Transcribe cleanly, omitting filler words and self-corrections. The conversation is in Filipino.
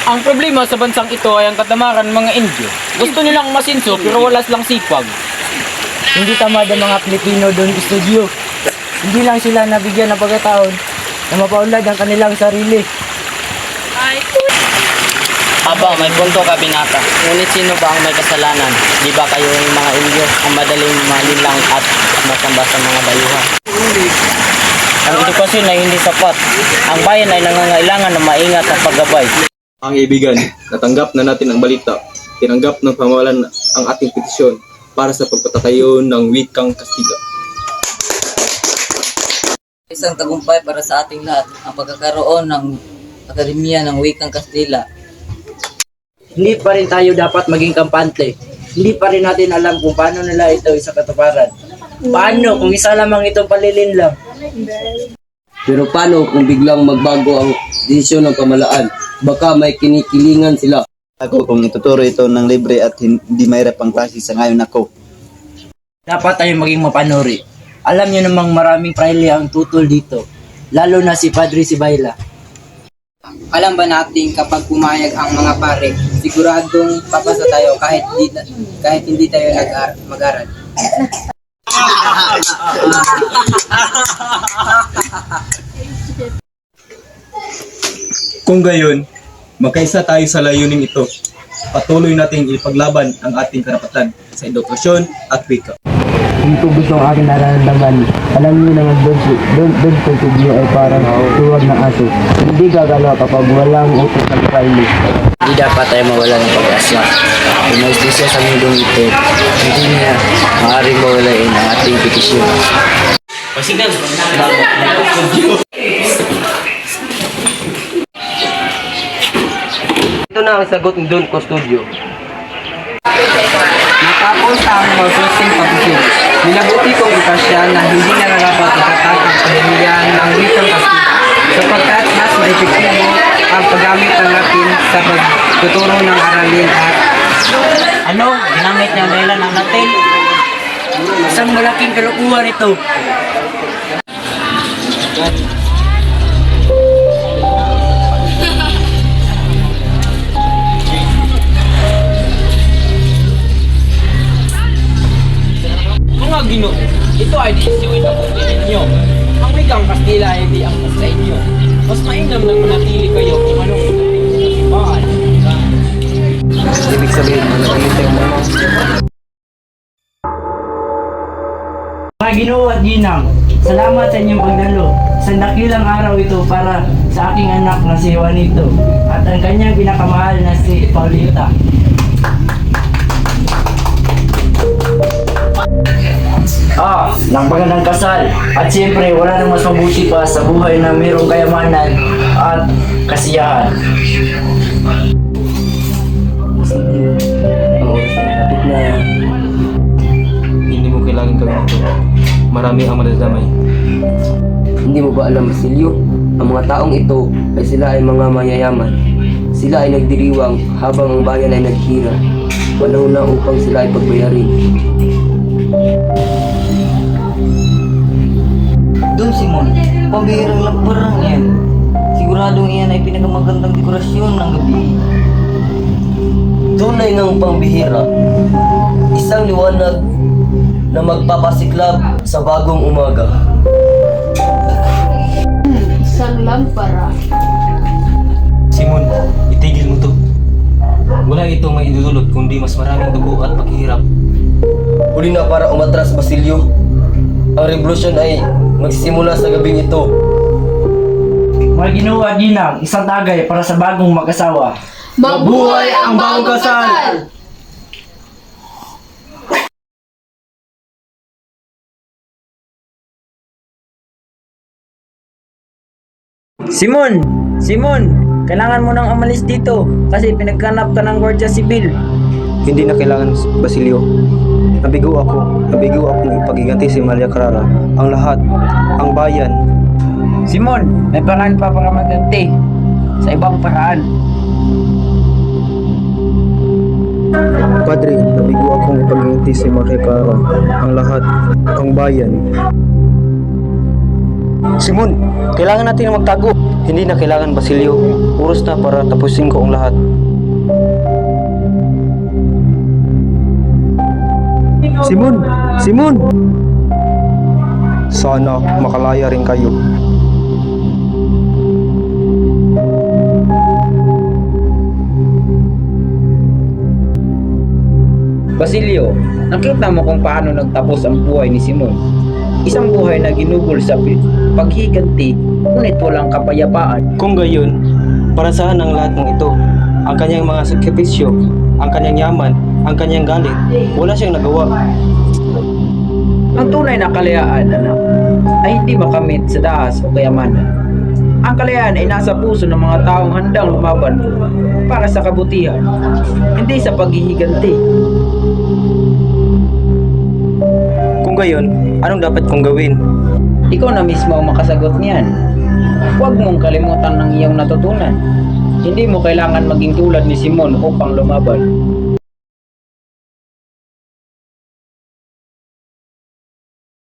Ang problema sa bansang ito ay ang katamaran ng mga Indio. Gusto nilang masinso pero wala silang sipag. Hindi tamad ang mga Pilipino doon sa studio. Hindi lang sila nabigyan ng pagkataon na mapaunlad ang kanilang sarili. Aba, may punto ka binata. Ngunit sino ba ang may kasalanan? Di ba kayo yung mga Indio ang madaling malinlang at masamba sa mga dayuhan? Ang edukasyon ay hindi sapat. Ang bayan ay nangangailangan ng maingat at paggabay. Ang ibigan, natanggap na natin ang balita. Tinanggap ng pamahalaan ang ating petisyon para sa pagpatatayo ng wikang Kastila. Isang tagumpay para sa ating lahat ang pagkakaroon ng Akademiya ng Wikang Kastila. Hindi pa rin tayo dapat maging kampante. Hindi pa rin natin alam kung paano nila ito isa katuparan. Paano kung isa lamang itong palilin lang? Pero paano kung biglang magbago ang desisyon ng pamahalaan? Baka may kinikilingan sila. Ako kung ituturo ito ng libre at hindi mahirap ang klase sa ngayon ako. Dapat tayo maging mapanuri. Alam niyo namang maraming praile ang tutol dito. Lalo na si Padre Sibayla. Alam ba natin kapag pumayag ang mga pare, siguradong papasa tayo kahit hindi tayo mag-aral. Kung gayon, magkaisa tayo sa layuning ito. Patuloy nating ipaglaban ang ating karapatan sa edukasyon at wika. Hindi ko gusto ang aking nararamdaman. Alam niyo naman doon sa studio ay parang tuwag ng aso. Hindi gagalaw kapag walang utos ng praile. Hindi dapat tayo mawala ng pag-asa. Kung may istisya sa mundong ito, hindi niya maaaring mawalain ang ating petisyon. Pasigan! Ito na ang sagot ng Don Custodio. Natapos ang masusing pagsusing. Minabuti kong ikasya na hindi nararapat itatag ang Akademiya ng Wikang Kastila sapagkat mas maepektibo ang paggamit ng Latin sa pagtuturo ng aralin at Ano? Ginamit niya ang dahilan ng Latin? Isang malaking kalukuhan ito. Mga Ginoo, ito ay desisyon na kung ninyo. Ang wikang Kastila ay hindi ang sa inyo. Mas mainam na manatili kayo kung anong simbahan. Ibig sabihin, manatili tayo mga Mga Ginoo at Ginang, salamat sa inyong pagdalo. Sa dakilang araw ito para sa aking anak na si Juanito at ang kanyang pinakamahal na si Paulita. Ng pagandang kasal. At siyempre, wala nang mas mabuti pa sa buhay na mayroong kayamanan at kasiyahan. Hindi mo kailangan gawin ito. Marami ang madadamay. Hindi mo ba alam, Basilio? Ang mga taong ito ay sila ay mga mayayaman. Sila ay nagdiriwang habang ang bayan ay naghihirap. Panahon na upang sila ay pagbayarin. Don Simon, pambihirang lakbarang yan. Siguradong iyan ay pinakamagandang dekorasyon ng gabi. Tunay ng pambihira. Isang liwanag na magpapasiklab sa bagong umaga. Isang lampara. Simon, itigil mo to. Wala itong may idudulot kundi mas maraming dugo at paghihirap. Huli na para umatras, Basilio. Ang revolusyon ay magsisimula sa gabing ito. Mga Ginoo at Ginang, isang tagay para sa bagong mag-asawa. Mabuhay ang bagong kasal! Simon! Simon! Kailangan mo nang umalis dito kasi pinagkanap ka ng Guardia Civil. Hindi na kailangan, Basilio. Nabigo akong ipagiganti si Maria Clara. Ang lahat, ang bayan. Simon, may paraan pa para maganti sa ibang paraan. Padre, nabigo akong ipagiganti si Maria Clara. Ang lahat, ang bayan. Simon, kailangan natin magtago. Hindi na kailangan, Basilio. Oras na para tapusin ko ang lahat. Simon! Simon! Sana makalaya rin kayo. Basilio, nakita mo kung paano nagtapos ang buhay ni Simon. Isang buhay na ginugol sa paghiganti, ngunit walang kapayapaan. Kung gayon, para saan ang lahat ng ito? Ang kanyang mga sakripisyo, ang kanyang yaman, ang kanyang galit, wala siyang nagawa. Ang tunay na kalayaan, anak, ay hindi makamit sa dahas o kayamanan. Ang kalayaan ay nasa puso ng mga taong handang lumaban para sa kabutihan, hindi sa paghihiganti. Kung gayon, anong dapat kong gawin? Ikaw na mismo ang makasagot niyan. Huwag mong kalimutan ng iyong natutunan. Hindi mo kailangan maging tulad ni Simon upang lumaban.